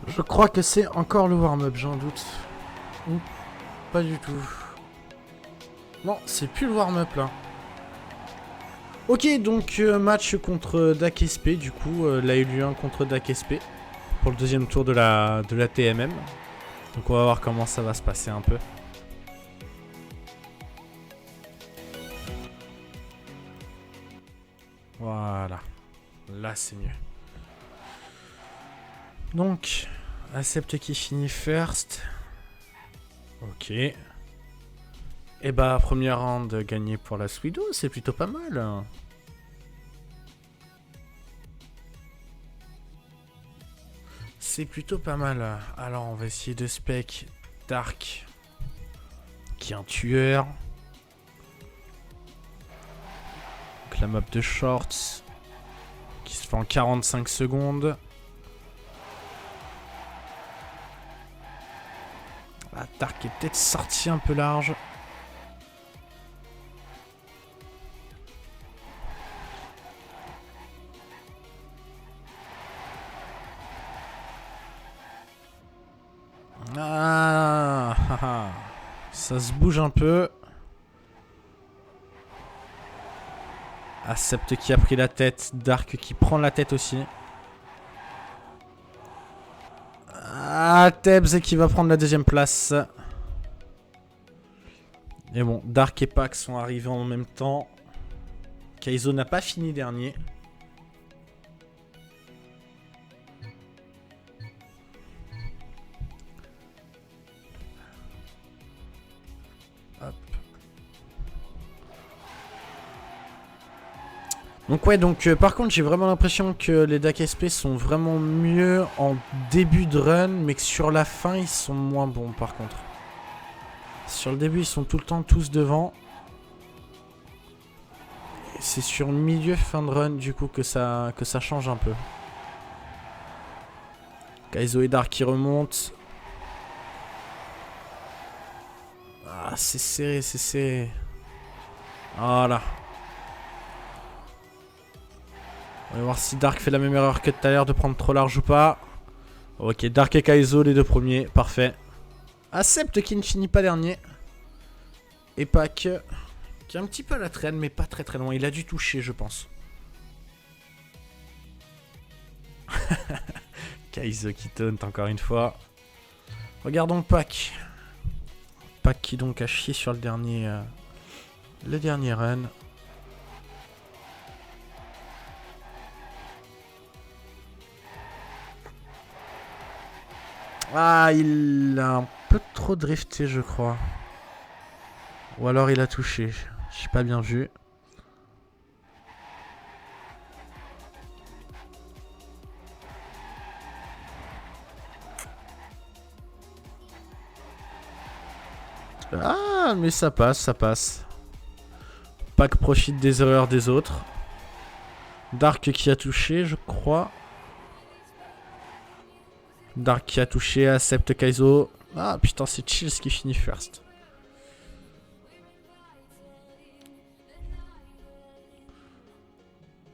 Je crois que c'est encore le warm-up, j'en doute. Ou pas du tout. Non, c'est plus le warm-up là. Ok, donc match contre DAC-SP, du coup, la LU1 contre DAC-SP pour le deuxième tour de la TMM. Donc on va voir comment ça va se passer un peu. Voilà, là c'est mieux. Donc, Accept qui finit first. Ok. Et bah, première round gagnée pour la Swedo, c'est plutôt pas mal. C'est plutôt pas mal. Alors, on va essayer de spec Dark, qui est un tueur. Donc, la map de shorts, qui se fait en 45 secondes. Ah, Dark est peut-être sorti un peu large. Ah, ça se bouge un peu. Accept qui a pris la tête. Dark qui prend la tête aussi. Ah, Tebs qui va prendre la deuxième place. Et bon, Dark et Pac sont arrivés en même temps. Kaizo n'a pas fini dernier. Hop. Donc ouais, par contre j'ai vraiment l'impression que les DAC SP sont vraiment mieux en début de run, mais que sur la fin ils sont moins bons par contre. Sur le début ils sont tout le temps tous devant. C'est sur le milieu fin de run du coup que ça change un peu. Kaizo et Dark qui remontent. Ah, c'est serré, c'est serré. Voilà. On va voir si Dark fait la même erreur que tout à l'heure de prendre trop large ou pas. Ok, Dark et Kaizo, les deux premiers. Parfait. Accept qui ne finit pas dernier. Et Pac qui est un petit peu à la traîne, mais pas très très loin. Il a dû toucher, je pense. Kaizo qui taunt encore une fois. Regardons Pac. Pac qui donc a chié sur le dernier run. Ah, il a un peu trop drifté, je crois. Ou alors il a touché. J'ai pas bien vu. Ah, mais ça passe, ça passe. Pac profite des erreurs des autres. Dark qui a touché, je crois. Dark qui a touché, Accept Kaizo. Ah putain, c'est Chills qui finit first.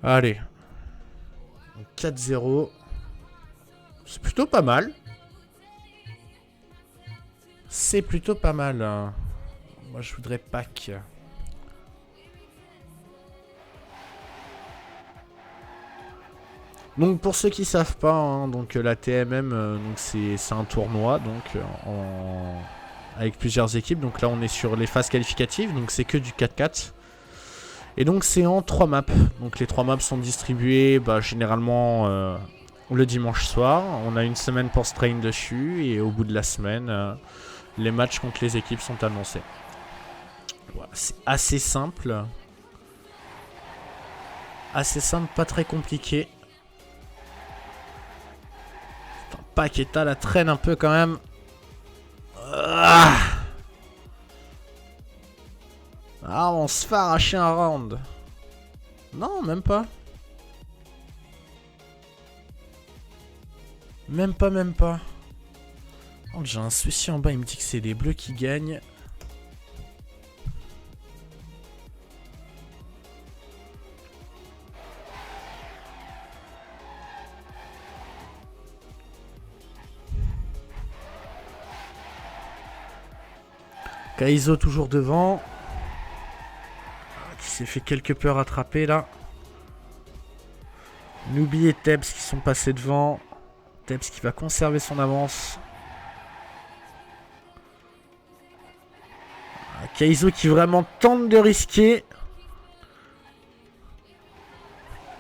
Allez. 4-0. C'est plutôt pas mal. C'est plutôt pas mal. Moi, je voudrais Pac. Donc, pour ceux qui savent pas, hein, donc la TMM, donc c'est un tournoi, donc avec plusieurs équipes. Donc là, on est sur les phases qualificatives, donc c'est que du 4-4. Et donc, c'est en 3 maps. Donc, les 3 maps sont distribuées généralement le dimanche soir. On a une semaine pour se train dessus, et au bout de la semaine, les matchs contre les équipes sont annoncés. Voilà, c'est assez simple. Assez simple, pas très compliqué. Paqueta la traîne un peu quand même. Ah, on se fait arracher un round. Non, même pas. Même pas, même pas. Oh, j'ai un souci en bas, il me dit que c'est les bleus qui gagnent. Kaizo toujours devant. Qui s'est fait quelque peu rattraper là. Nubi et Tebs qui sont passés devant. Tebs qui va conserver son avance. Kaizo qui vraiment tente de risquer.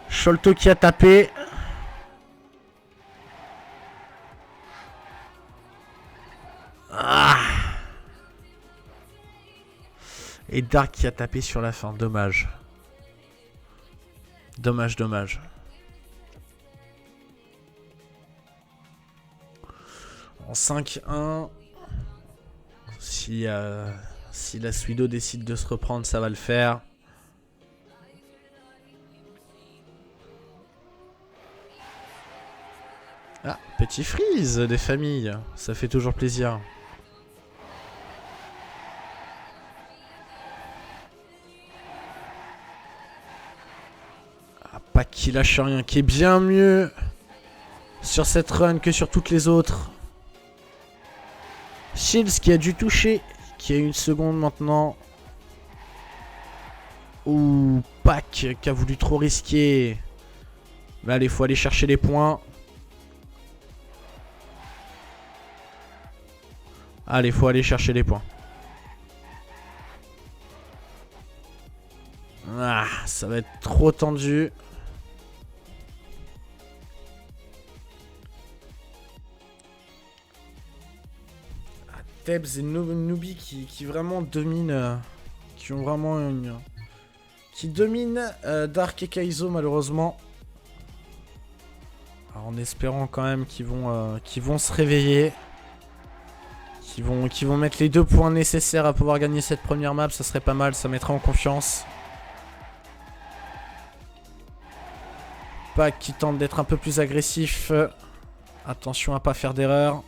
Sholto qui a tapé. Ah. Et Dark qui a tapé sur la fin. Dommage. Dommage, dommage. En 5-1. Si la Suido décide de se reprendre, ça va le faire. Ah, petit freeze des familles. Ça fait toujours plaisir. Ah, pas qui lâche rien, qui est bien mieux sur cette run que sur toutes les autres. Shields qui a dû toucher, qui a une seconde maintenant. Ouh, Pac qui a voulu trop risquer. Mais allez, faut aller chercher les points. Allez, faut aller chercher les points. Ah, ça va être trop tendu. Ah, Tebs et Nubi qui vraiment dominent. Qui ont vraiment une... Qui dominent Dark et Kaizo malheureusement. Alors, en espérant quand même qu'ils vont se réveiller. Qui vont mettre les 2 points nécessaires à pouvoir gagner cette première map. Ça serait pas mal, ça mettrait en confiance. Pac qui tente d'être un peu plus agressif. Attention à pas faire d'erreur.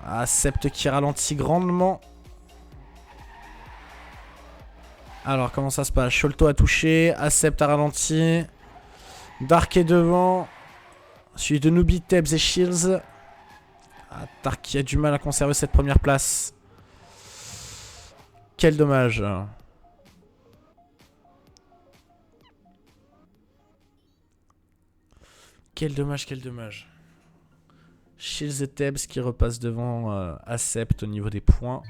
Ah, Sept qui ralentit grandement. Alors, comment ça se passe? Sholto a touché. Acept a ralenti. Dark est devant. Suivi de Nubi, Tebs et Shields. Ah, Dark qui a du mal à conserver cette première place. Quel dommage. Quel dommage, quel dommage. Shields et Tebs qui repassent devant Acept au niveau des points.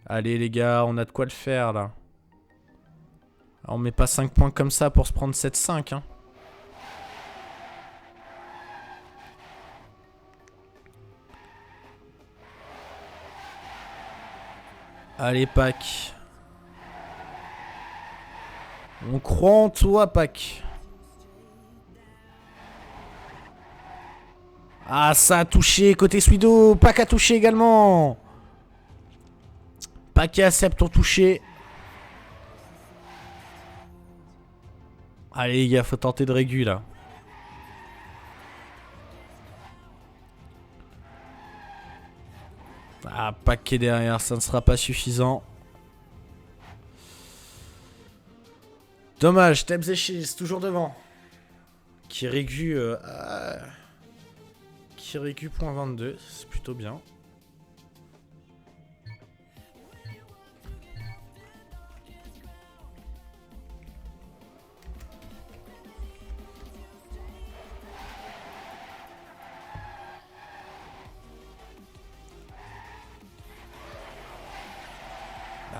Allez les gars, on a de quoi le faire là. On met pas 5 points comme ça pour se prendre 7-5 hein. Allez Pac. On croit en toi Pac. Ah ça a touché côté Suido. Pac a touché également. Pac et Acept ont touché. Allez les gars, faut tenter de régu là. Ah, Pac qui est derrière, ça ne sera pas suffisant. Dommage, Tebs et Shields toujours devant. Qui régu point 22, c'est plutôt bien.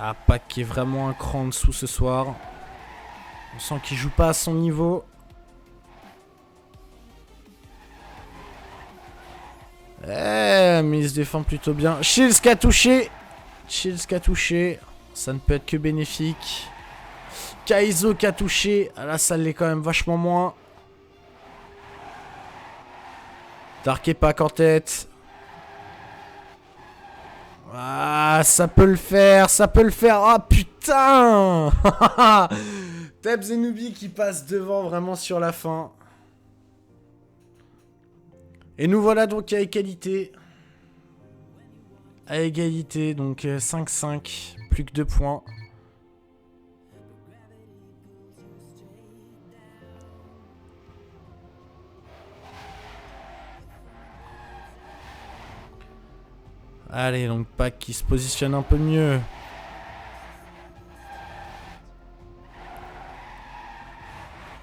Ah, Pac qui est vraiment un cran en dessous ce soir. On sent qu'il joue pas à son niveau. Mais il se défend plutôt bien. Shields qui a touché. Shields qui a touché. Ça ne peut être que bénéfique. Kaizo qui a touché. Ah là, ça l'est quand même vachement moins. Dark et Pac en tête. Ah, ça peut le faire, ça peut le faire. Ah putain. Tebs et Nubi qui passent devant vraiment sur la fin. Et nous voilà donc à égalité. À égalité, donc 5-5. Plus que 2 points. Allez, donc Pac qui se positionne un peu mieux.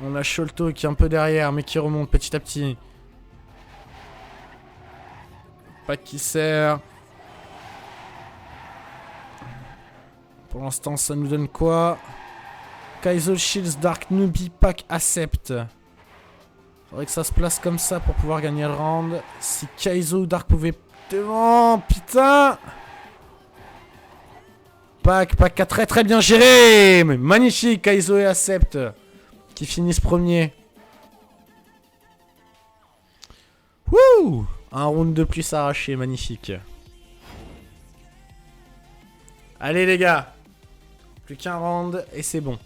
On a Sholto qui est un peu derrière, mais qui remonte petit à petit. Pac qui sert. Pour l'instant, ça nous donne quoi? Kaizo, Shields, Dark, Nubi, Pac, Accept. Faudrait que ça se place comme ça pour pouvoir gagner le round. Si Kaizo ou Dark pouvaient... Devant, putain! Pac a très très bien géré! Mais magnifique, Kaizo et Accept. Qui finissent premier. Wouh! Un round de plus arraché, magnifique. Allez les gars. Plus qu'un round et c'est bon.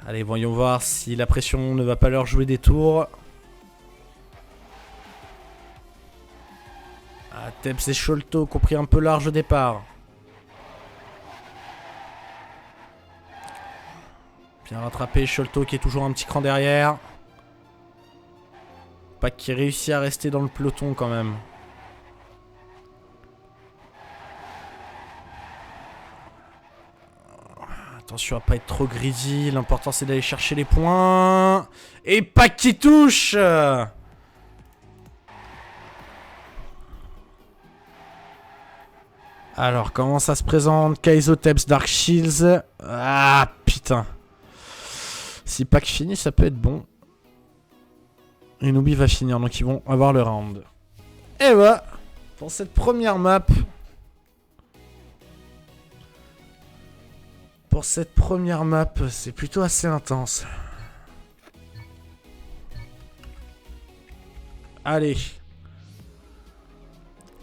Allez, voyons voir si la pression ne va pas leur jouer des tours. Ah, Teps et Sholto qui ont pris un peu large au départ. Bien rattrapé, Sholto qui est toujours un petit cran derrière. Pac qui réussit à rester dans le peloton quand même. Attention à pas être trop greedy. L'important c'est d'aller chercher les points. Et Pac qui touche. Alors comment ça se présente? Kaizo, Teps, Dark Shields. Ah putain. Si Pac finit ça peut être bon. Et Nubi va finir donc ils vont avoir le round. Et voilà. Pour cette première map. Pour cette première map, c'est plutôt assez intense. Allez.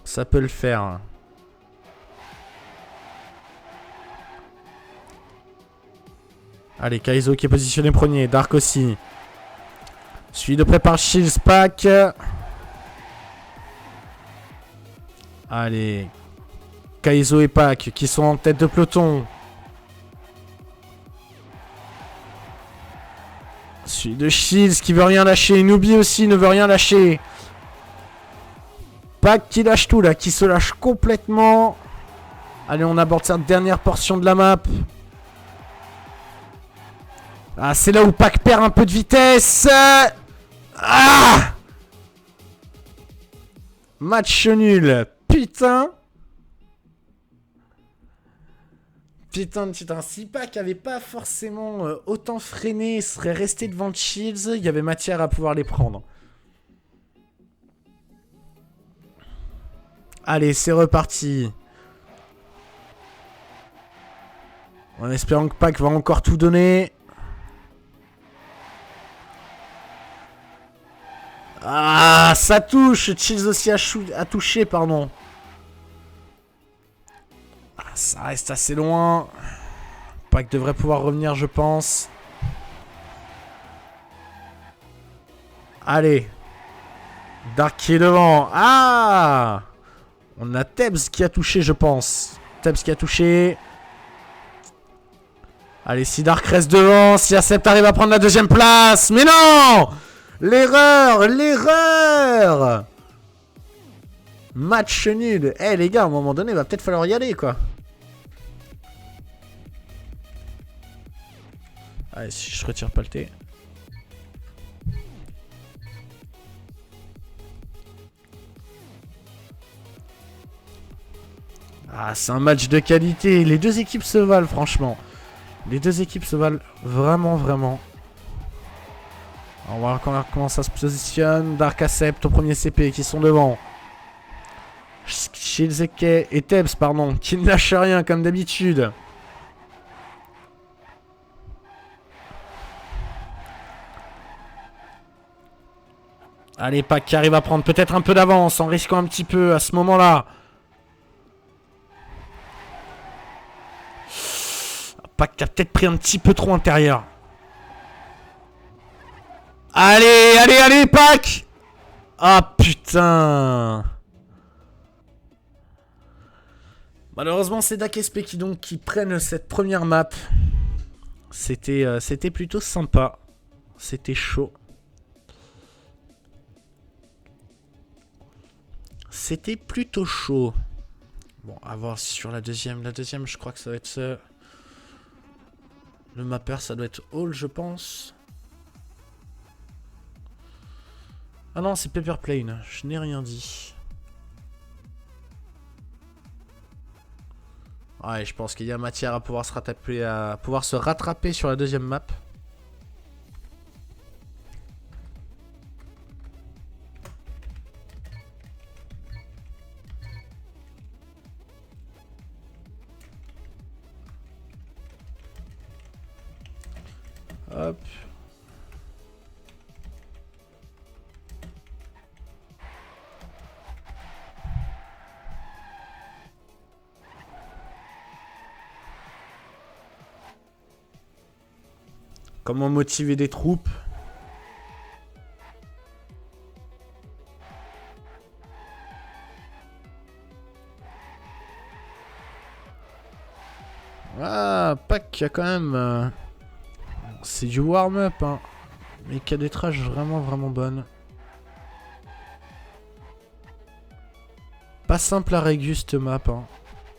Ça peut le faire. Allez, Kaizo qui est positionné premier. Dark aussi. Suivi de près par Shields, Pac. Allez. Kaizo et Pac qui sont en tête de peloton. Celui de Shields qui veut rien lâcher. Nubi aussi ne veut rien lâcher. Pac qui lâche tout là. Qui se lâche complètement. Allez, on aborde cette dernière portion de la map. Ah, c'est là où Pac perd un peu de vitesse. Ah! Match nul. Putain. Putain, si Pac avait pas forcément autant freiné, serait resté devant le Shields, il y avait matière à pouvoir les prendre. Allez, c'est reparti. En espérant que Pac va encore tout donner. Ah, ça touche. Shields aussi a touché, pardon. Ça reste assez loin. Pac devrait pouvoir revenir, je pense. Allez. Dark qui est devant. Ah! On a Teps qui a touché, je pense. Teps qui a touché. Allez, si Dark reste devant, si Accept arrive à prendre la deuxième place. Mais non! L'erreur! L'erreur! Match nul. Eh les gars, à un moment donné, il va peut-être falloir y aller, quoi. Allez, si je retire pas le thé. Ah, c'est un match de qualité. Les deux équipes se valent, franchement. Les deux équipes se valent vraiment, vraiment. On va voir comment ça se positionne. Dark, Accept au premier CP qui sont devant. Shields et Teps, pardon, qui ne lâchent rien comme d'habitude. Allez, Pac qui arrive à prendre peut-être un peu d'avance en risquant un petit peu à ce moment-là. Pac qui a peut-être pris un petit peu trop intérieur. Allez, allez, allez, Pac! Ah, putain! Malheureusement, c'est Dak SP qui prennent cette première map. C'était plutôt sympa. C'était chaud. C'était plutôt chaud. Bon, à voir sur la deuxième. La deuxième, je crois que ça va être... le mapper, ça doit être Hall, je pense. Ah non, c'est Paper Plane. Je n'ai rien dit. Ouais, je pense qu'il y a matière à pouvoir se rattraper sur la deuxième map. Hop. Comment motiver des troupes? Ah, Pack, il y a quand même... c'est du warm-up, hein. Mais qui a des trages vraiment, vraiment bonnes. Pas simple à réguste map, hein.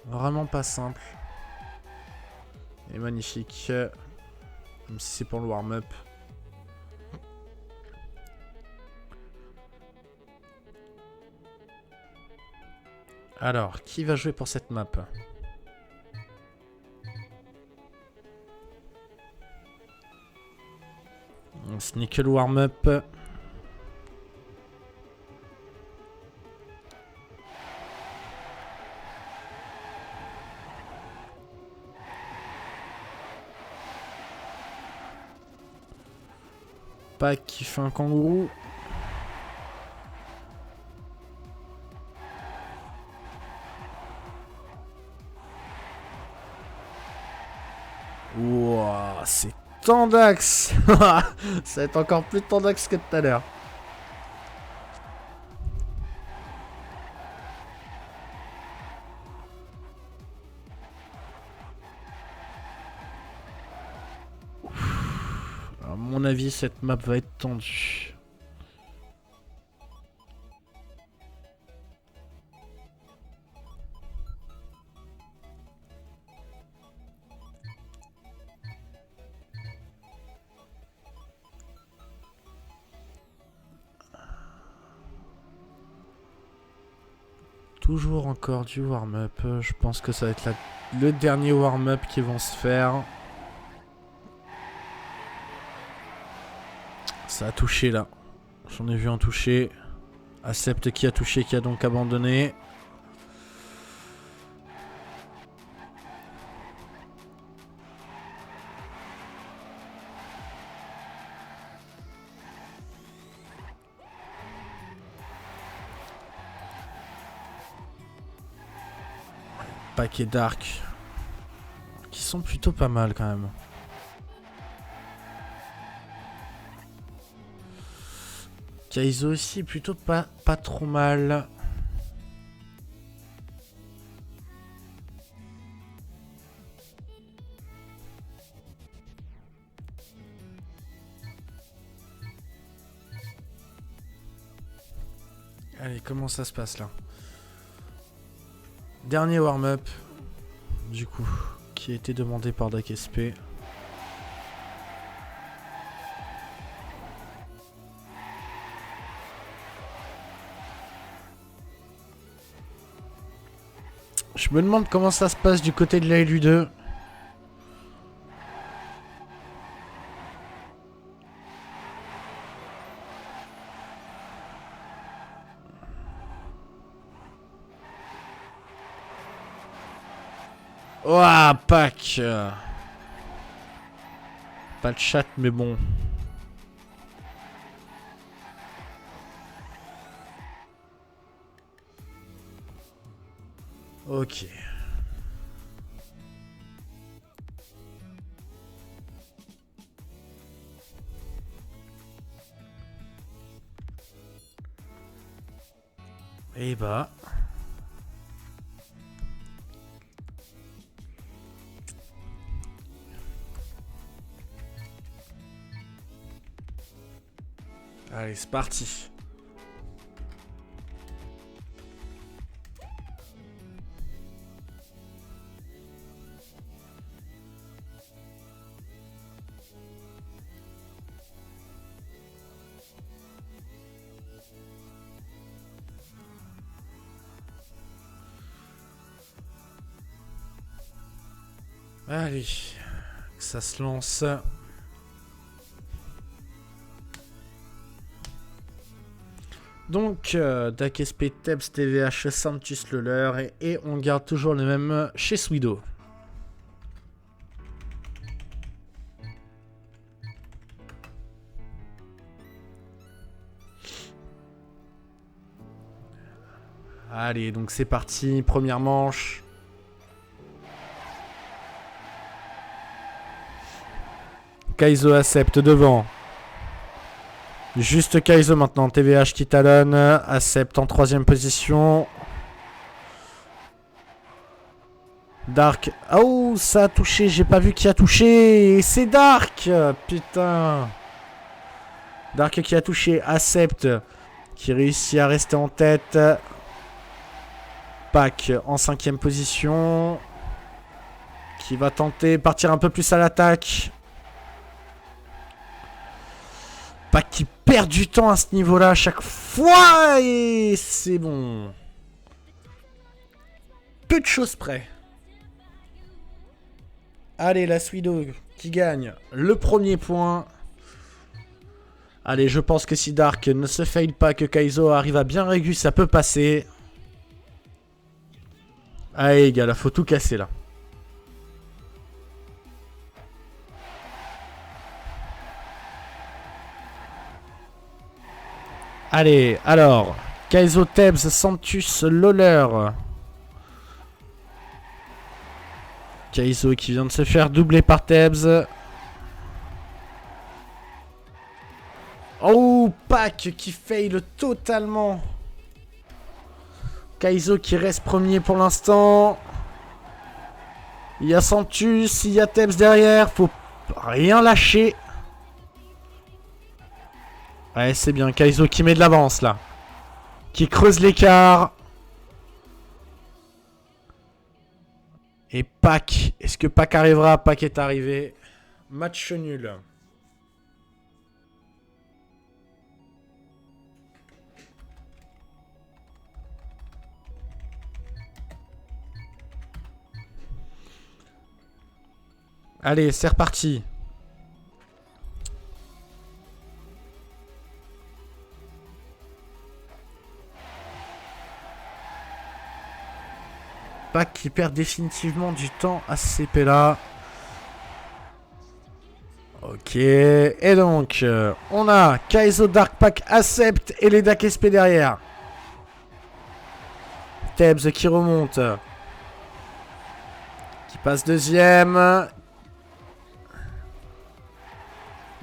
Vraiment pas simple. Et magnifique. Même si c'est pour le warm-up. Alors, qui va jouer pour cette map? Ce n'est que le warm-up. Pack qui fait un kangourou. Wouah, c'est tendax. Ça va être encore plus tendax que tout à l'heure. À mon avis, cette map va être tendue. Toujours encore du warm-up. Je pense que ça va être le dernier warm-up qui vont se faire. Ça a touché là. J'en ai vu un toucher. Accepte qui a touché, qui a donc abandonné. Pack et Dark. Qui sont plutôt pas mal quand même. Kaizo aussi plutôt pas trop mal. Allez, comment ça se passe là? Dernier warm-up, du coup, qui a été demandé par DakSP. Je me demande comment ça se passe du côté de la LU2. Ouah, Pack. Pas de chat, mais bon. Ok. Et bah... allez, c'est parti. Allez, ça se lance. Donc, Dak SP, Tebs, TVH, Santus, Loller, et on garde toujours les mêmes chez Swido. Allez, donc c'est parti, première manche. Kaizo accepte devant. Juste Kaizo maintenant. TVH qui talonne. Accepte en 3ème position. Dark. Oh, ça a touché. J'ai pas vu qui a touché. C'est Dark. Putain. Dark qui a touché. Accepte. Qui réussit à rester en tête. Pac en 5ème position. Qui va tenter de partir un peu plus à l'attaque. Pac qui perd du temps à ce niveau-là à chaque fois. Et c'est bon. Peu de choses près. Allez, la Swido qui gagne le premier point. Allez, je pense que si Dark ne se fail pas, que Kaizo arrive à bien régu, ça peut passer. Allez, les gars, là, faut tout casser, là. Allez, alors. Kaizo, Tebs, Santus, Loller. Kaizo qui vient de se faire doubler par Tebs. Oh, Pac qui fail totalement. Kaizo qui reste premier pour l'instant. Il y a Santus, il y a Tebs derrière. Faut rien lâcher. Ouais, c'est bien. Kaizo qui met de l'avance là. Qui creuse l'écart. Et Pac. Est-ce que Pac arrivera? Pac est arrivé. Match nul. Allez, c'est reparti. Pac qui perd définitivement du temps à ce CP là. Ok. Et donc, on a Kaizo, Dark, Pac, Accept et les Dak SP derrière. Tebs qui remonte. Qui passe deuxième.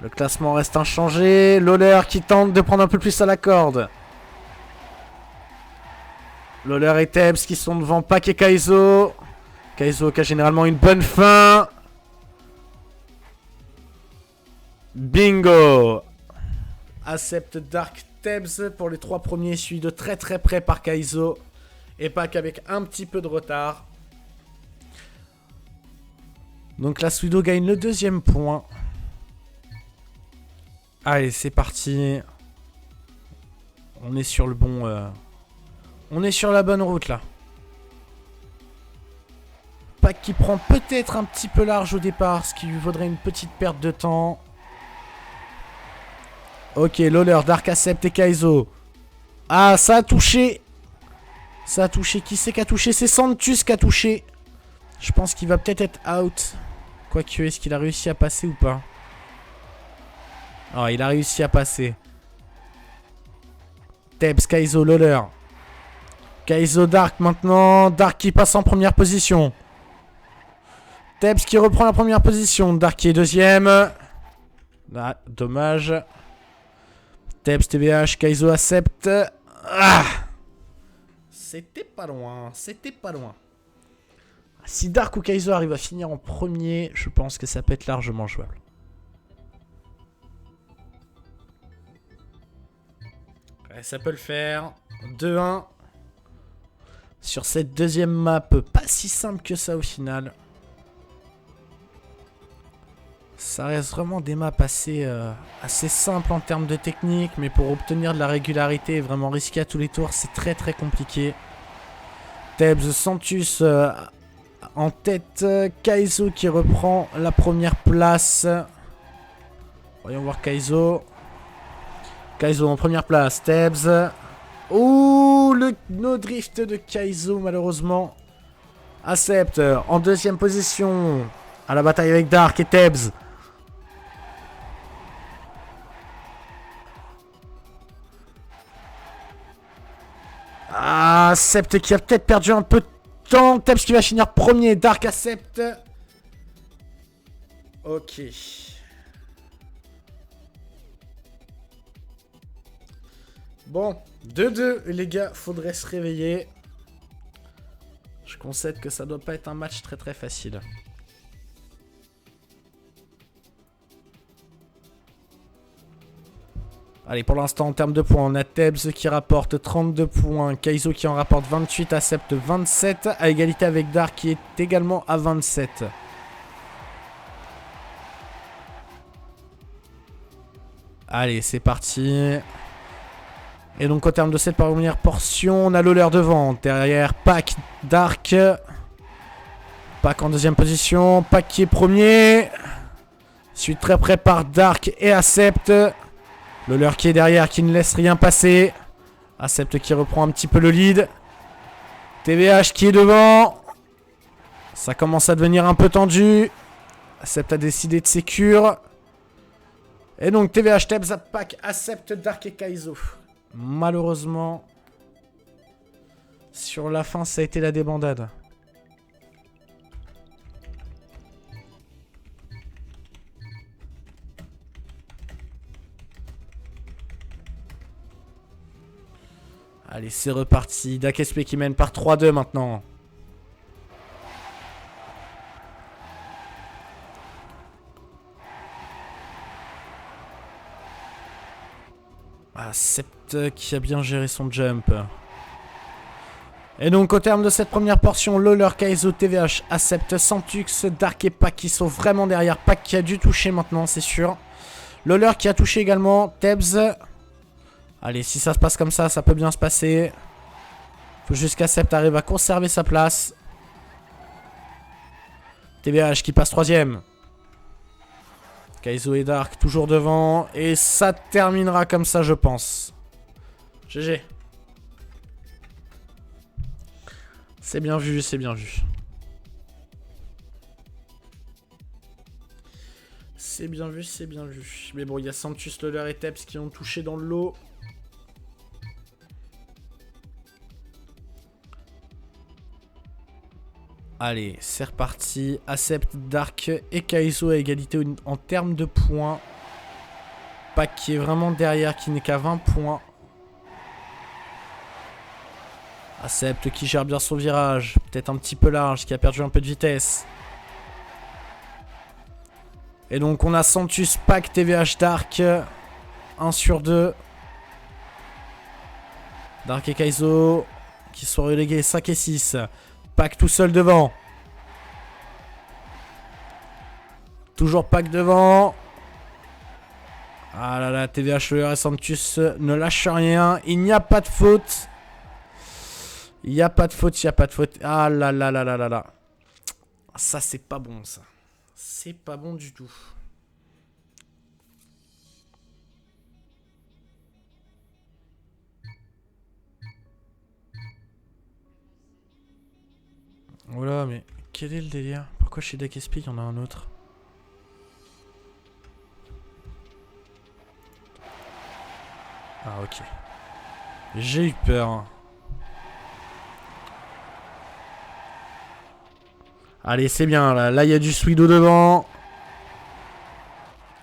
Le classement reste inchangé. Loller qui tente de prendre un peu plus à la corde. Loller et Tebs qui sont devant Pac et Kaizo. Kaizo qui a généralement une bonne fin. Bingo. Accepte Dark, Tebs pour les 3 premiers, suivi de très très près par Kaizo. Et Pac avec un petit peu de retard. Donc la Swido gagne le 2e point. Allez, c'est parti. On est sur le bon... On est sur la bonne route là. Pac qui prend peut-être un petit peu large au départ, ce qui lui vaudrait une petite perte de temps. Ok, Loller, Dark, Accept et Kaizo. Ah, ça a touché. Ça a touché. Qui c'est qui a touché? C'est Santus qui a touché. Je pense qu'il va peut-être être out. Quoique, est-ce qu'il a réussi à passer ou pas? Ah, il a réussi à passer. Tebs, Kaizo, Loller. Kaizo, Dark maintenant. Dark qui passe en première position. Tebs qui reprend la première position. Dark qui est deuxième. Ah, dommage. Tebs, TVH, Kaizo accepte. Ah, c'était pas loin. C'était pas loin. Si Dark ou Kaizo arrive à finir en premier, je pense que ça peut être largement jouable. Ouais, ça peut le faire. 2-1. Sur cette deuxième map, pas si simple que ça au final. Ça reste vraiment des maps assez simples en termes de technique, mais pour obtenir de la régularité et vraiment risquer à tous les tours, c'est très très compliqué. Tebs, Santus en tête. Kaizo qui reprend la première place. Voyons voir Kaizo. Kaizo en première place. Tebs. Ouh, le no drift de Kaizo malheureusement. Accept en deuxième position. À la bataille avec Dark et Tebs. Ah, Accept qui a peut-être perdu un peu de temps. Tebs qui va finir premier. Dark Accept. Ok. Bon, 2-2 les gars, faudrait se réveiller. Je concède que ça doit pas être un match très facile. Allez, pour l'instant, en termes de points, on a Tebs qui rapporte 32 points. Kaizo qui en rapporte 28, Accept 27. À égalité avec Dark qui est également à 27. Allez, c'est parti. Et donc, au terme de cette première portion, on a Lawler devant. Derrière, Pac, Dark. Pac en deuxième position. Pac qui est premier. Suite très près par Dark et Accept. Lawler qui est derrière, qui ne laisse rien passer. Accept qui reprend un petit peu le lead. TVH qui est devant. Ça commence à devenir un peu tendu. Accept a décidé de sécure. Et donc TVH, Tebs, Pac, Accept, Dark et Kaizo. Malheureusement, sur la fin, ça a été la débandade. Allez, c'est reparti. Dakespe qui mène par 3-2 maintenant. Accept qui a bien géré son jump. Et donc au terme de cette première portion, Lawler, Kaizo, TVH, Accept, Santux, Dark et Pac qui sont vraiment derrière. Pac qui a dû toucher maintenant, c'est sûr. Lawler qui a touché également. Tebs. Allez, si ça se passe comme ça peut bien se passer. Faut juste qu'Accept arrive à conserver sa place. TVH qui passe 3ème. Kaizo et Dark toujours devant. Et ça terminera comme ça, je pense. GG. C'est bien vu, c'est bien vu. C'est bien vu, c'est bien vu. Mais bon, il y a Santus, Lawler et Tebs qui ont touché dans le lot. Allez, c'est reparti. Accept, Dark et Kaizo à égalité en termes de points. Pac qui est vraiment derrière, qui n'est qu'à 20 points. Accept qui gère bien son virage. Peut-être un petit peu large, qui a perdu un peu de vitesse. Et donc on a Santus, Pac, TVH, Dark. 1 sur 2. Dark et Kaizo qui sont relégués 5 et 6. Pac tout seul devant. Toujours Pac devant. Ah là là, TVH, Lawler et Santus ne lâchent rien. Il n'y a pas de faute. Il n'y a pas de faute, il n'y a pas de faute. Ah là là là là là là. Ça, c'est pas bon, ça. C'est pas bon du tout. Voilà, mais quel est le délire? Pourquoi chez Dakespe, il y en a un autre? Ah, ok. J'ai eu peur. Allez, c'est bien, là. Là, il y a du Sweedo devant.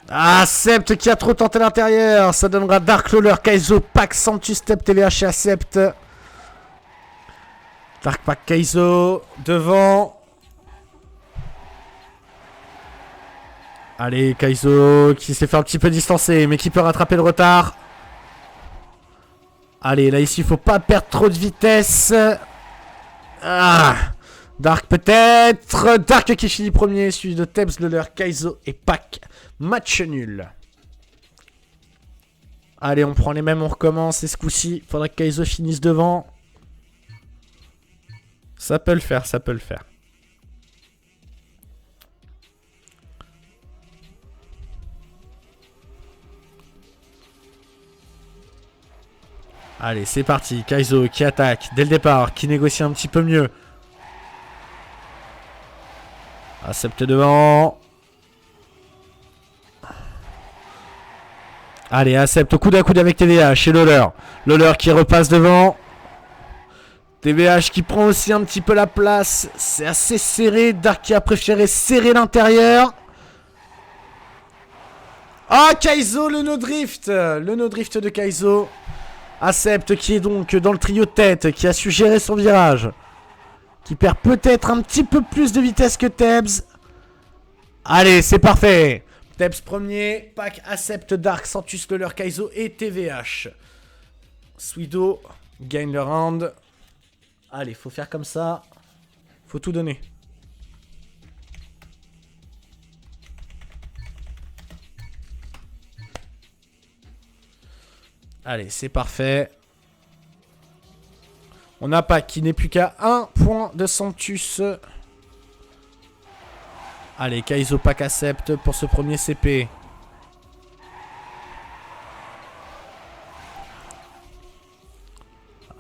Ah, Accept qui a trop tenté l'intérieur. Ça donnera Dark, Lawler, Kaizo, Pac, Santus, Step, TVH et Accept. Dark, Pac, Kaizo. Devant. Allez, Kaizo qui s'est fait un petit peu distancer, mais qui peut rattraper le retard. Allez, là, ici, il faut pas perdre trop de vitesse. Ah, Dark peut-être. Dark qui finit premier, suivi de Tebs, Lawler, Kaizo et Pac. Match nul. Allez, on prend les mêmes, on recommence. Et ce coup-ci, il faudra que Kaizo finisse devant. Ça peut le faire, ça peut le faire. Allez, c'est parti. Kaizo qui attaque dès le départ, qui négocie un petit peu mieux. Accepte devant. Allez, accepte au coude à coude avec TVH et Lawler. Lawler qui repasse devant. TVH qui prend aussi un petit peu la place. C'est assez serré. Dark qui a préféré serrer l'intérieur. Ah, Kaizo, le no drift. Le no drift de Kaizo. Accepte qui est donc dans le trio de tête, qui a su gérer son virage. Qui perd peut-être un petit peu plus de vitesse que Tebs. Allez, c'est parfait. Tebs premier, Pac, Accepte, Dark, Santus, Lawler, Kaizo et TVH. Sweedo gagne le round. Allez, faut faire comme ça. Faut tout donner. Allez, c'est parfait. On n'a pas qui n'est plus qu'à 1 point de Santus. Allez, Kaizo Pac Accepte pour ce premier CP.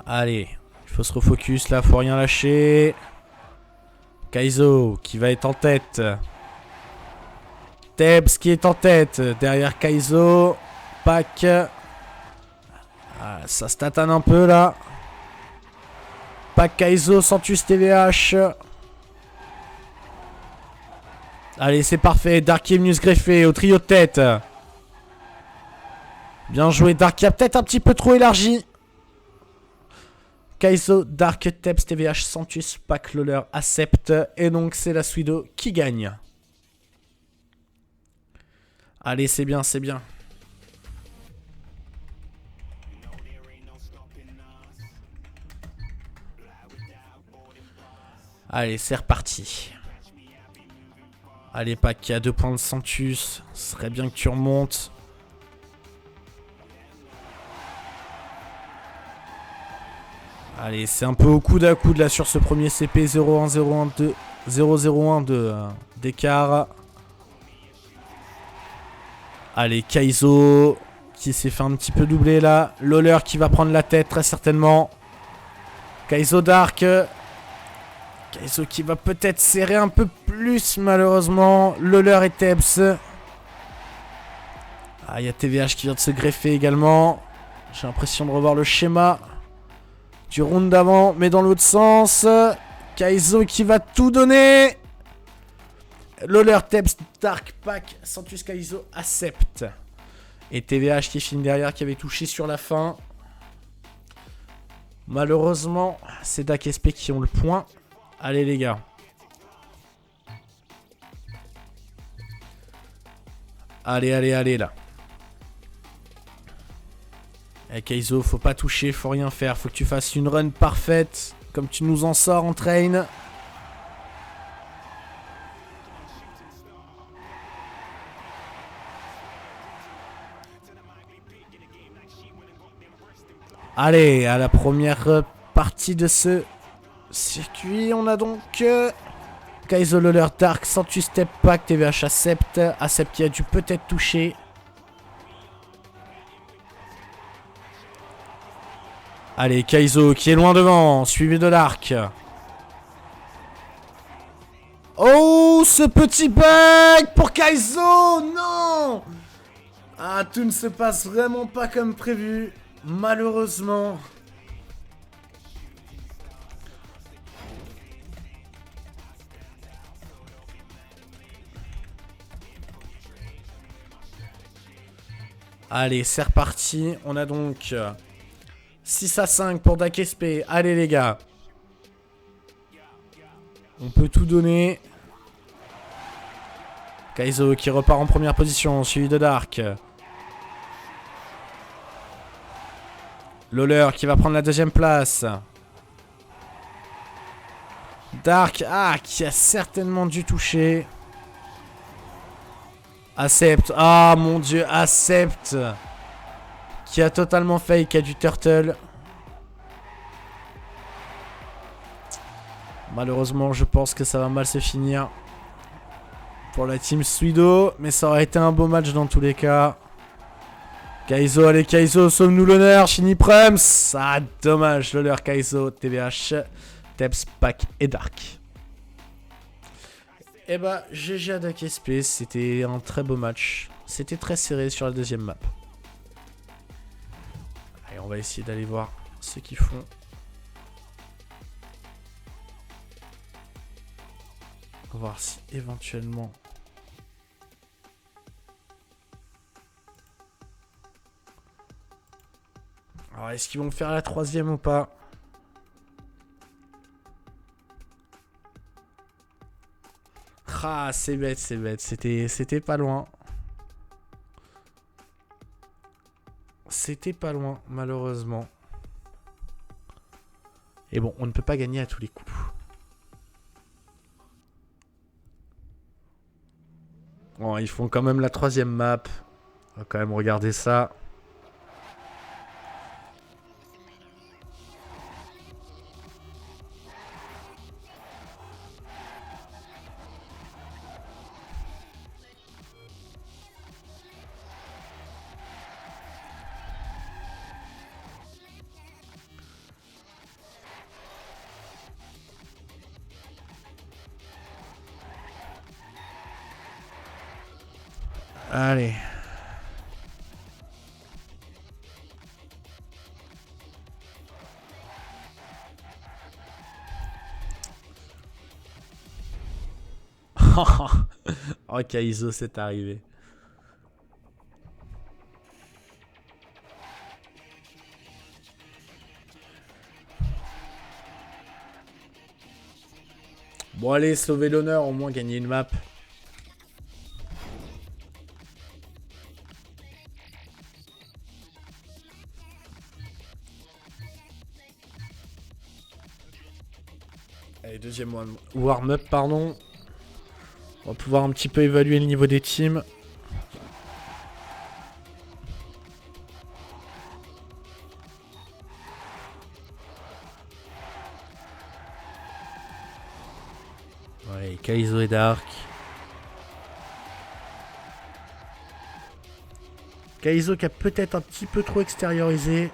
Allez, il faut se refocus là, faut rien lâcher. Kaizo qui va être en tête. Tebs qui est en tête. Derrière Kaizo. Pac. Ah, ça se tatane un peu là. Pac Kaizo, Santus TVH. Allez, c'est parfait. Dark qui est venu se greffer au trio de tête. Bien joué. Dark qui a peut-être un petit peu trop élargi. Kaizo, Dark, Tebs, TVH, Santus, Pac, Lawler, Accepte. Et donc, c'est la Sweedo qui gagne. Allez, c'est bien, c'est bien. Allez, c'est reparti. Allez, Pac qui a 2 points de Santus. Ce serait bien que tu remontes. Allez, c'est un peu au coude à coude là sur ce premier CP 0-1-0-1-2 0-0-1 d'écart. Allez, Kaizo qui s'est fait un petit peu doubler là. Lawler qui va prendre la tête très certainement. Kaizo Dark. Kaizo qui va peut-être serrer un peu plus malheureusement. Lawler et Tebs. Ah, il y a TVH qui vient de se greffer également. J'ai l'impression de revoir le schéma du round d'avant, mais dans l'autre sens. Kaizo qui va tout donner. Lawler, Tebs, Dark, Pac, Santus, Kaizo, Accepte. Et TVH qui finit derrière, qui avait touché sur la fin. Malheureusement, c'est Dak SP qui ont le point. Allez les gars. Allez, allez, allez là. Et Kaizo, faut pas toucher, faut rien faire. Faut que tu fasses une run parfaite. Comme tu nous en sors en train. Allez, à la première partie de ce circuit, on a donc Kaizo, Lawler, Dark, Santus, Step, Pac, TVH, Accepte. Accepte qui a dû peut-être toucher. Allez, Kaizo qui est loin devant, suivi de Dark. Oh, ce petit bug pour Kaizo. Non. Ah, tout ne se passe vraiment pas comme prévu. Malheureusement. Allez, c'est reparti. On a donc 6-5 pour Dak SP. Allez les gars. On peut tout donner. Kaizo qui repart en première position, suivi de Dark. Lawler qui va prendre la deuxième place. Dark, qui a certainement dû toucher. Accepte. Ah mon dieu, Accepte. Qui a totalement fake, a du turtle. Malheureusement, je pense que ça va mal se finir pour la team Sweedo. Mais ça aurait été un beau match dans tous les cas. Kaizo, allez Kaizo, sauve-nous l'honneur, Shiniprems. Ah, dommage, l'honneur Kaizo, TVH, Teps, Pack et Dark. Et bah, GG à DakSP, c'était un très beau match. C'était très serré sur la deuxième map. Allez, on va essayer d'aller voir ce qu'ils font. On va voir si éventuellement... Alors, est-ce qu'ils vont faire la troisième ou pas? Ah, c'est bête, c'est bête. C'était pas loin. C'était pas loin, malheureusement. Et bon, on ne peut pas gagner à tous les coups. Bon, ils font quand même la troisième map. On va quand même regarder ça. Allez. Oh, Kaizo, c'est arrivé. Bon, allez, sauver l'honneur, au moins gagner une map. Allez, deuxième warm-up, pardon. On va pouvoir un petit peu évaluer le niveau des teams. Ouais, Kaizo et Dark. Kaizo qui a peut-être un petit peu trop extériorisé.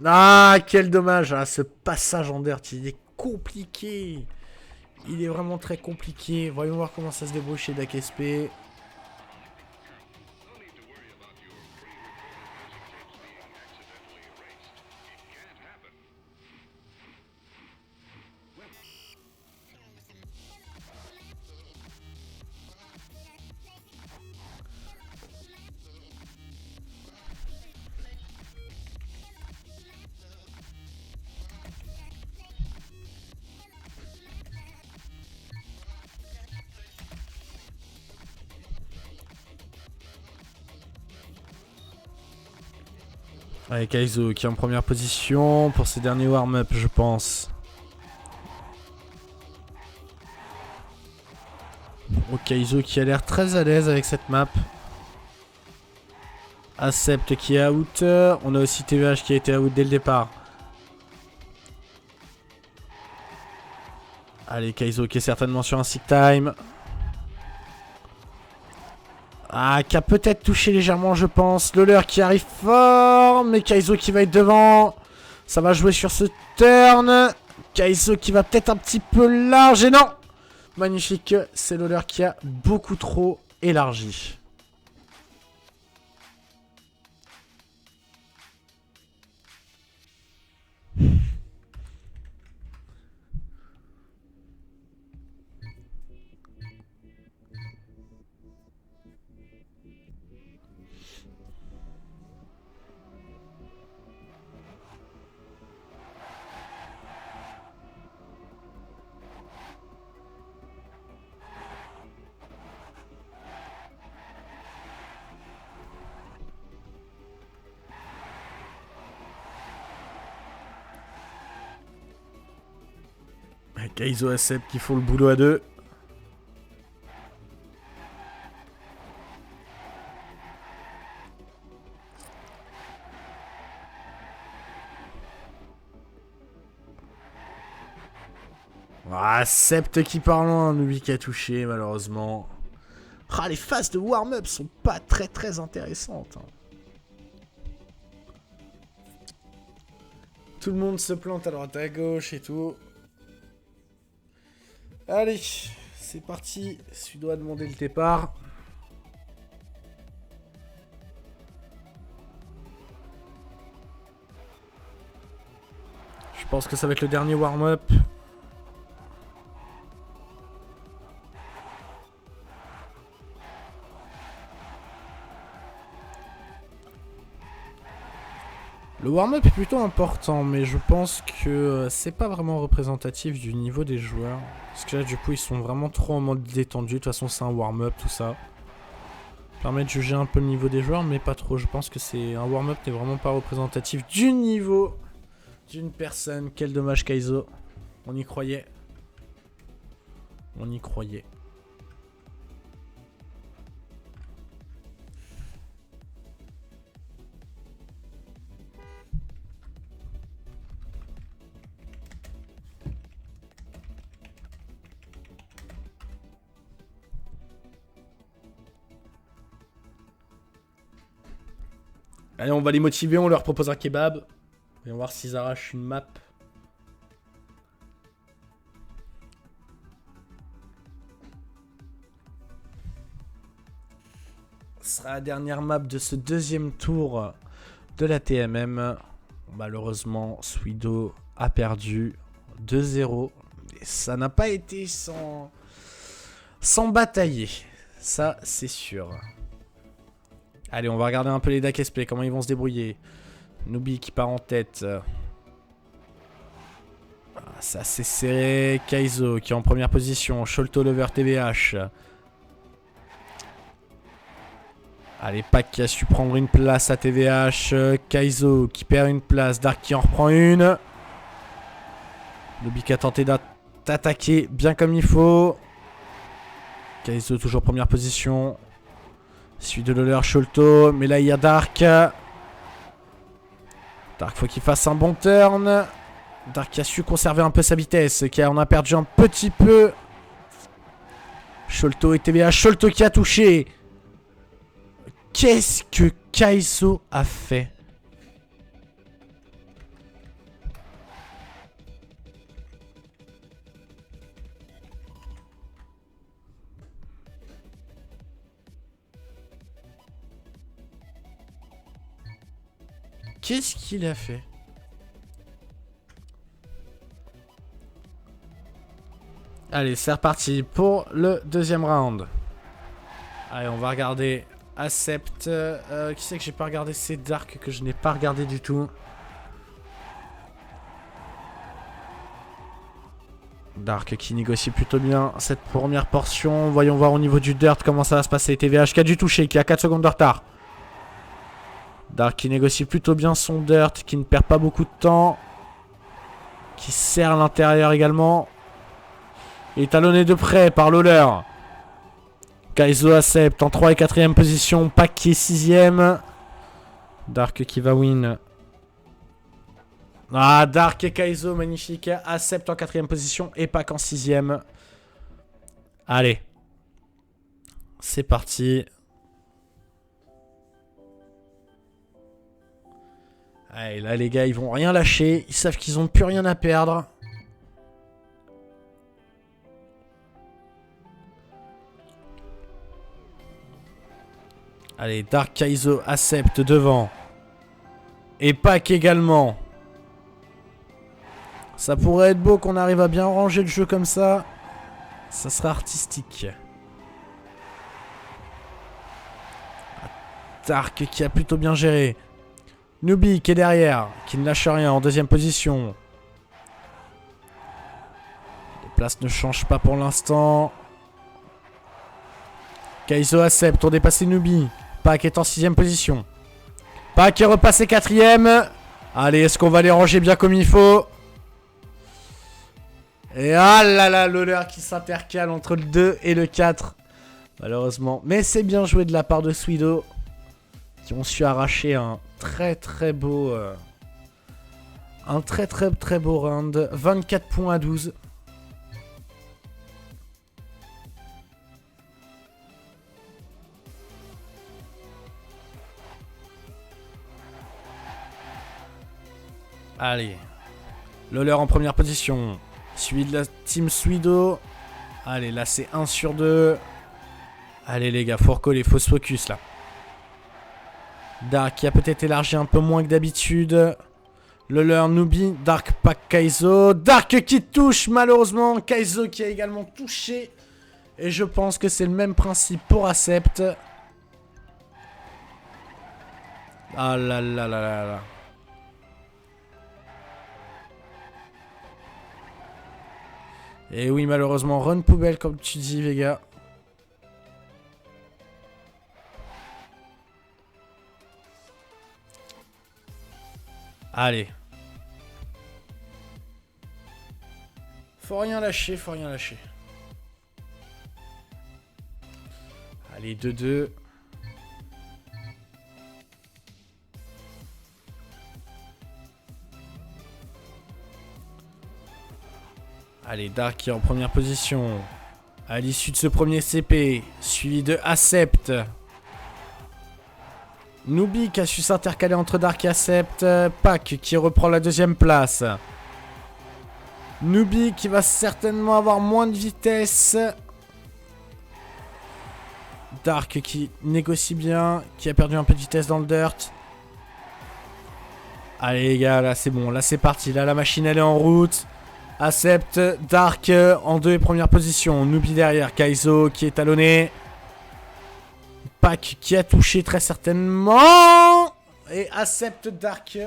Ah, quel dommage. Ah, ce passage en dirt, il est compliqué. Il est vraiment très compliqué. Voyons voir comment ça se débrouille chez DakSP. Allez, Kaizo qui est en première position pour ses derniers warm-up, je pense. Oh, Kaizo qui a l'air très à l'aise avec cette map. Accept qui est out. On a aussi TVH qui a été out dès le départ. Allez, Kaizo qui est certainement sur un sick time. Ah, qui a peut-être touché légèrement, je pense. Loller qui arrive fort. Mais Kaizo qui va être devant. Ça va jouer sur ce turn. Kaizo qui va peut-être un petit peu large. Et non! Magnifique. C'est Loller qui a beaucoup trop élargi. Kaizo accepte qu'il faut le boulot à deux. Ah, Sept qui part loin, lui qui a touché malheureusement. Ah, les phases de warm-up sont pas très intéressantes. Tout le monde se plante à droite à gauche et tout. Allez, c'est parti. Suédois a demandé le départ. Je pense que ça va être le dernier warm-up. Le warm-up est plutôt important, mais je pense que c'est pas vraiment représentatif du niveau des joueurs. Parce que là, du coup, ils sont vraiment trop en mode détendu. De toute façon, c'est un warm-up, tout ça. Permet de juger un peu le niveau des joueurs, mais pas trop. Je pense que c'est un warm-up n'est vraiment pas représentatif du niveau d'une personne. Quel dommage, Kaizo. On y croyait. On y croyait. Allez, on va les motiver, on leur propose un kebab. Et on va voir s'ils arrachent une map. Ce sera la dernière map de ce deuxième tour de la TMM. Malheureusement, Suido a perdu 2-0. Et ça n'a pas été sans batailler. Ça, c'est sûr. Allez, on va regarder un peu les Dakesplay, comment ils vont se débrouiller. Nubi qui part en tête. C'est assez serré. Kaizo qui est en première position. Sholto Lover TVH. Allez, Pac qui a su prendre une place à TVH. Kaizo qui perd une place. Dark qui en reprend une. Nubi qui a tenté d'attaquer bien comme il faut. Kaizo toujours première position. Suite de Loller, Sholto. Mais là, il y a Dark. Dark, faut qu'il fasse un bon turn. Dark qui a su conserver un peu sa vitesse. Qui en a perdu un petit peu. Sholto et TVH. Sholto qui a touché. Qu'est-ce que Kaizo a fait? Qu'est-ce qu'il a fait? Allez, c'est reparti pour le deuxième round. Allez, on va regarder Accept. Qui c'est que j'ai pas regardé? C'est Dark que je n'ai pas regardé du tout. Dark qui négocie plutôt bien cette première portion. Voyons voir au niveau du dirt comment ça va se passer. TVH qui a dû toucher, qui a 4 secondes de retard. Dark qui négocie plutôt bien son dirt, qui ne perd pas beaucoup de temps. Qui serre l'intérieur également. Il est talonné de près par Loller. Kaizo accepte en 3 et 4ème position. Pac qui est 6ème. Dark qui va win. Ah, Dark et Kaizo, magnifique. Accepte en 4ème position et Pac en 6ème. Allez. C'est parti. Allez, là les gars, ils vont rien lâcher. Ils savent qu'ils ont plus rien à perdre. Allez, Dark Kaizo accepte devant. Et Pac également. Ça pourrait être beau qu'on arrive à bien ranger le jeu comme ça. Ça sera artistique. Dark qui a plutôt bien géré. Nubi qui est derrière, qui ne lâche rien en 2ème position. Les places ne changent pas pour l'instant. Kaizo accepte pour dépasser Nubi. Pac est en 6ème position. Pac est repassé 4ème. Allez, est-ce qu'on va les ranger bien comme il faut? Et ah là là, Loller qui s'intercale entre le 2 et le 4. Malheureusement. Mais c'est bien joué de la part de Suido. Qui ont su arracher un très beau... un très beau round. 24 points à 12. Allez, Lawler en première position. Suivi de la team Swido. Allez, là c'est 1 sur 2. Allez les gars, faut recoller, faut se focus là. Dark qui a peut-être élargi un peu moins que d'habitude. Lawler, Nubi, Dark, Pac, Kaizo. Dark qui touche malheureusement. Kaizo qui a également touché. Et je pense que c'est le même principe pour Accept. Ah là là là là là. Et oui, malheureusement, run poubelle comme tu dis, Vega. Allez. Faut rien lâcher, faut rien lâcher. Allez, 2-2. Allez, Dark qui est en première position. À l'issue de ce premier CP, suivi de Accept. Nubi qui a su s'intercaler entre Dark et Accept. Pac qui reprend la deuxième place. Nubi qui va certainement avoir moins de vitesse. Dark qui négocie bien, qui a perdu un peu de vitesse dans le dirt. Allez les gars, là c'est bon, là c'est parti, là la machine elle est en route. Accept, Dark en 2 et première position. Nubi derrière, Kaizo qui est talonné. Pac qui a touché très certainement. Et Accept, Dark.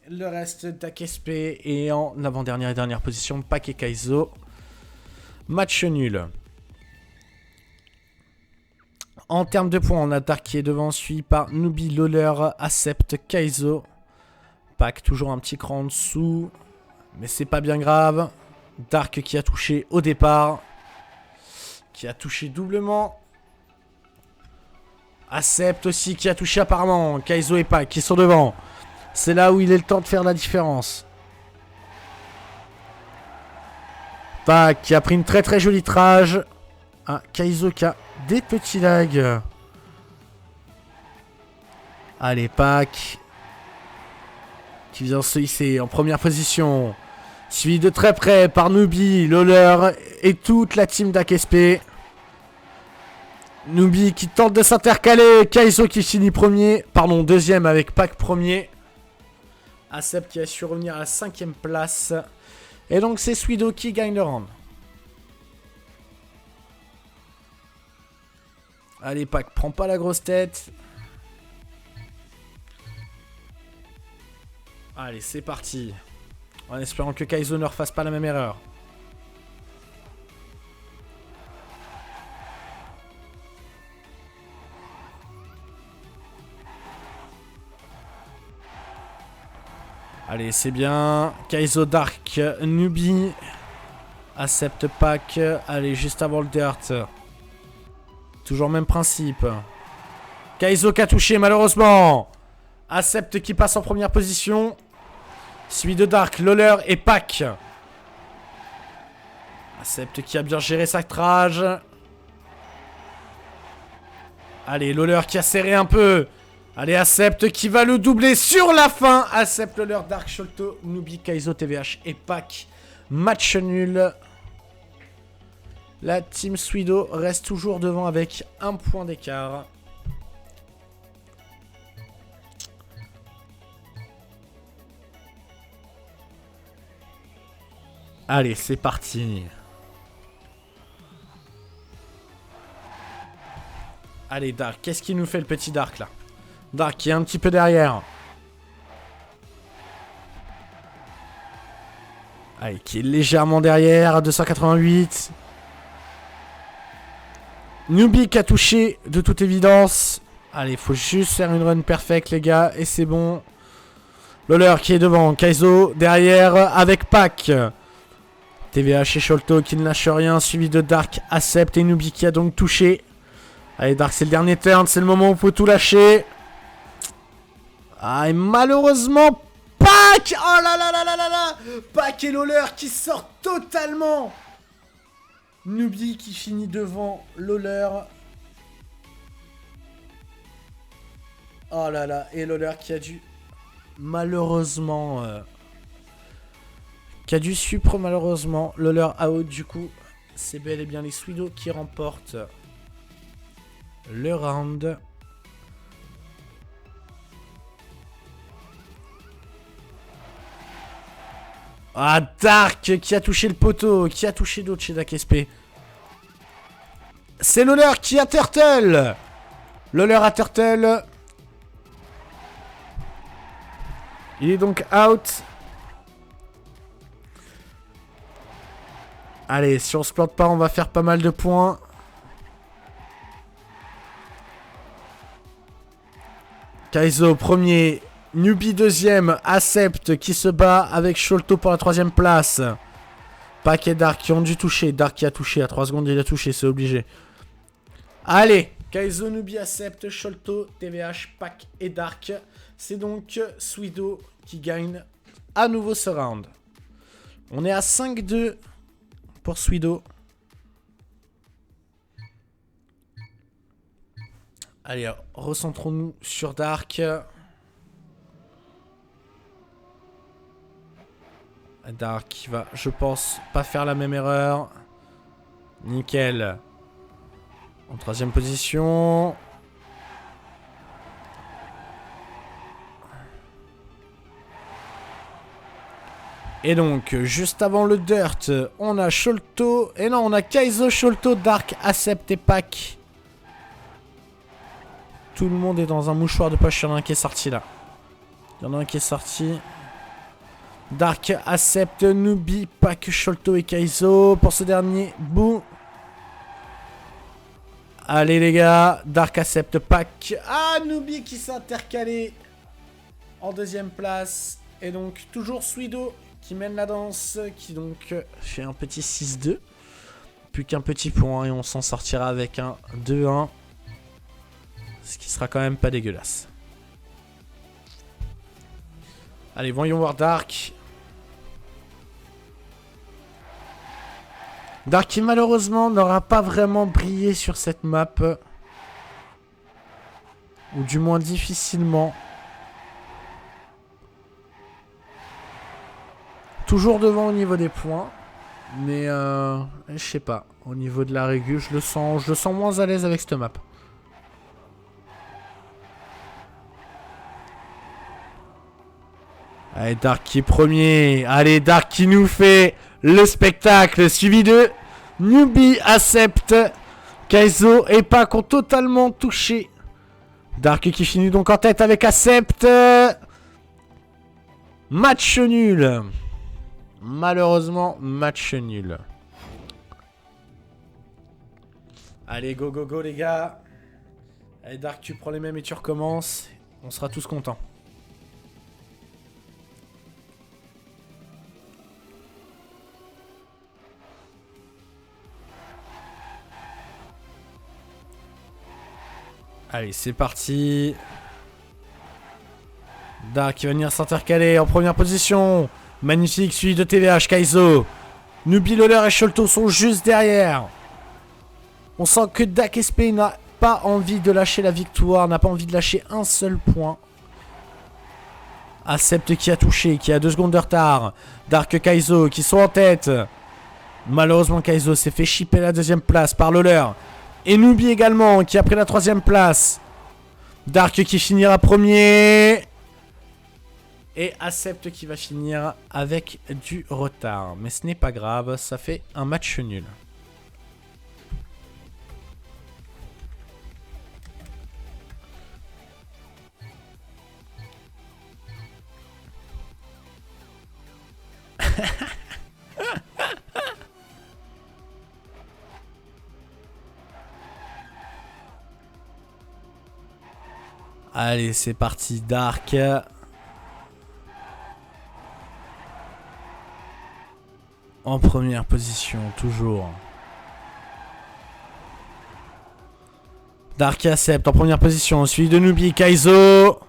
Le reste d'AKSP. Et en avant-dernière et dernière position, Pac et Kaizo. Match nul. En termes de points, on a Dark qui est devant, suivi par Nubi, Lawler, Accept, Kaizo. Pac toujours un petit cran en dessous. Mais c'est pas bien grave. Dark qui a touché au départ. Qui a touché doublement. Accept aussi qui a touché apparemment. Kaizo et Pac qui sont devant. C'est là où il est le temps de faire la différence. Pac qui a pris une très très jolie trage. Ah, Kaizo qui a des petits lags. Allez, Pac. Qui vient se hisser en première position. Suivi de très près par Nubi, Lawler et toute la team d'AKSP. Nubi qui tente de s'intercaler. Kaizo qui finit premier. Pardon, deuxième avec Pac premier. Accept qui a su revenir à la 5ème place. Et donc c'est Swido qui gagne le round. Allez, Pac, prends pas la grosse tête. Allez, c'est parti. En espérant que Kaizo ne refasse pas la même erreur. Allez, c'est bien. Kaizo, Dark, Nubi. Accept, Pac. Allez, juste avant le dirt. Toujours même principe. Kaizo qui a touché malheureusement. Accept qui passe en première position. Suivi de Dark, Lawler et Pac. Accept qui a bien géré sa trage. Allez, Lawler qui a serré un peu. Allez, Accept qui va le doubler sur la fin. Accept, Lawler, Dark, Sholto, Nubi, Kaizo, TVH et Pac. Match nul. La team Swido reste toujours devant avec 1 point d'écart. Allez, c'est parti. Allez, Dark. Qu'est-ce qu'il nous fait le petit Dark là? Dark qui est un petit peu derrière. Allez, qui est légèrement derrière à 288. Nubi qui a touché de toute évidence. Allez, il faut juste faire une run perfect les gars. Et c'est bon. Lawler qui est devant. Kaizo derrière avec Pac. TVH et Sholto qui ne lâche rien. Suivi de Dark, Accept et Nubi qui a donc touché. Allez, Dark, c'est le dernier turn. C'est le moment où il faut tout lâcher. Ah, et malheureusement, Pac. Oh là là là là là là. Pac et Lawler qui sortent totalement. Nubi qui finit devant Lawler. Oh là là. Et Lawler qui a dû malheureusement qui a dû supre malheureusement. Le leur out du coup. C'est bel et bien les Sweedo qui remportent le round. Ah, Dark qui a touché le poteau. Qui a touché d'autres chez Dak SP. C'est Loller qui a Turtle. Loller à Turtle. Il est donc out. Allez, si on se plante pas, on va faire pas mal de points. Kaizo premier. Newbie deuxième. Accept qui se bat avec Sholto pour la troisième place. Pac et Dark qui ont dû toucher. Dark qui a touché. À 3 secondes, il a touché. C'est obligé. Allez. Kaizo, Newbie, Accept, Sholto, TVH, Pac et Dark. C'est donc Sweedo qui gagne à nouveau ce round. On est à 5-2 pour Sweedo. Allez, recentrons-nous sur Dark. Dark qui va, je pense, pas faire la même erreur. Nickel. En troisième position. Et donc, juste avant le dirt, on a Sholto. Et non, on a Kaizo, Sholto, Dark, Accept et Pac. Tout le monde est dans un mouchoir de poche. Il y en a un qui est sorti là. Il y en a un qui est sorti. Dark, Accept, Newbie, Pac, Sholto et Kaizo. Pour ce dernier, boum. Allez les gars, Dark, Accept, Pac. Ah, Newbie qui s'est intercalé en deuxième place. Et donc, toujours Sweedo qui mène la danse, qui donc fait un petit 6-2. Plus qu'un petit point et on s'en sortira avec un 2-1. Ce qui sera quand même pas dégueulasse. Allez, voyons voir Dark. Dark qui malheureusement n'aura pas vraiment brillé sur cette map. Ou du moins difficilement. Toujours devant au niveau des points. Mais je sais pas. Au niveau de la régu, je le sens moins à l'aise avec cette map. Allez, Dark qui est premier. Allez, Dark qui nous fait le spectacle. Suivi de Newbie, Accept, Kaizo et Pac ont totalement touché. Dark qui finit donc en tête avec Accept. Match nul. Malheureusement, match nul. Allez, go, go, go, les gars. Allez, Dark, tu prends les mêmes et tu recommences. On sera tous contents. Allez, c'est parti. Dark qui va venir s'intercaler en première position. Magnifique, suivi de TVH, Kaizo. Newbie, Loller et Sholto sont juste derrière. On sent que Dak SP n'a pas envie de lâcher la victoire, n'a pas envie de lâcher un seul point. Accept qui a touché, qui a 2 secondes de retard. Dark, Kaizo qui sont en tête. Malheureusement, Kaizo s'est fait chipper la deuxième place par Loller. Et Newbie également qui a pris la troisième place. Dark qui finira premier. Et Accept qui va finir avec du retard. Mais ce n'est pas grave, ça fait un match nul. Allez, c'est parti, Dark. En première position, toujours. Dark et Accept en première position, suivi de Newbie, Kaizo.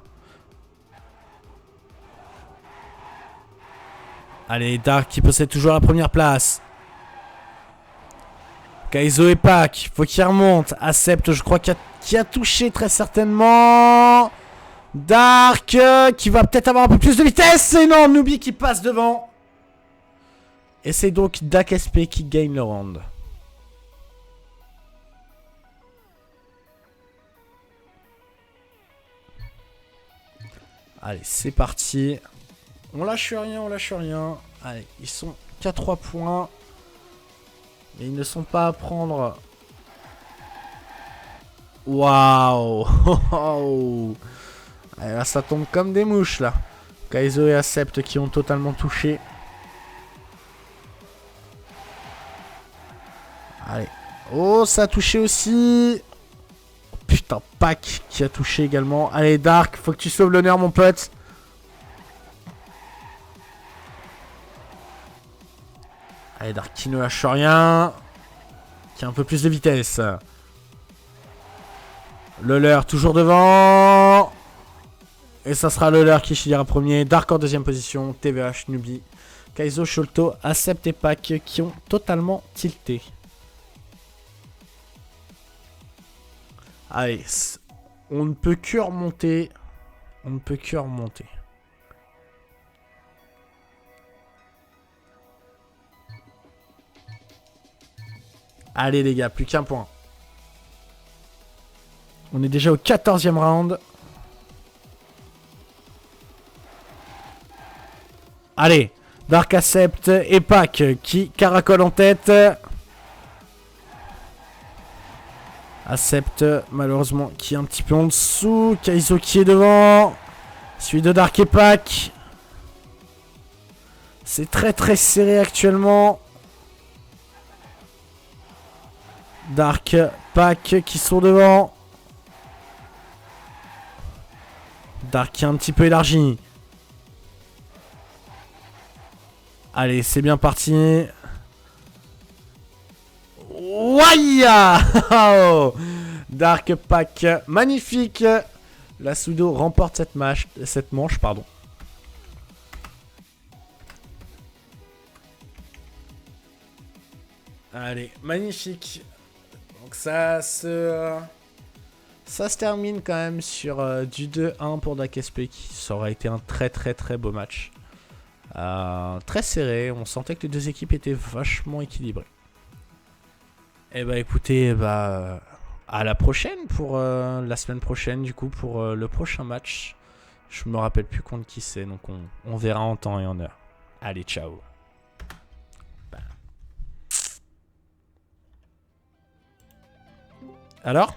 Allez, Dark qui possède toujours la première place. Kaizo et Pac, faut qu'il remonte. Accept, je crois qu'il a touché très certainement. Dark qui va peut-être avoir un peu plus de vitesse. Et non, Newbie qui passe devant. Et c'est donc DakSP qui gagne le round. Allez, c'est parti. On lâche rien, on lâche rien. Allez, ils sont qu'à 3 points. Mais ils ne sont pas à prendre. Waouh. Allez, là, ça tombe comme des mouches, là. Kaizo et Acept qui ont totalement touché. Allez. Oh, ça a touché aussi. Oh, putain, Pac qui a touché également. Allez, Dark, faut que tu sauves l'honneur, mon pote. Allez, Dark qui ne lâche rien. Qui a un peu plus de vitesse. Le leur toujours devant. Et ça sera le leur qui finira premier. Dark en deuxième position. TVH, Nubi, Kaizo, Sholto, Acept et Pac qui ont totalement tilté. Allez, on ne peut que remonter. On ne peut que remonter. Allez les gars, plus qu'un point. On est déjà au 14e round. Allez, Dark, Acept et Pac qui caracole en tête. Acept malheureusement qui est un petit peu en dessous. Kaizo qui est devant. Celui de Dark et Pac. C'est très très serré actuellement. Dark, Pac qui sont devant. Dark qui est un petit peu élargi. Allez, c'est bien parti. Waya. Dark, Pac, magnifique. La Sudo remporte cette manche, pardon. Allez, magnifique. Donc ça se termine quand même sur du 2-1 pour DakSP. Ça aurait été un très très très beau match. Très serré, on sentait que les deux équipes étaient vachement équilibrées. Et bah écoutez, à la prochaine pour la semaine prochaine du coup pour le prochain match. Je me rappelle plus contre qui c'est, donc on verra en temps et en heure. Allez, ciao. Alors ?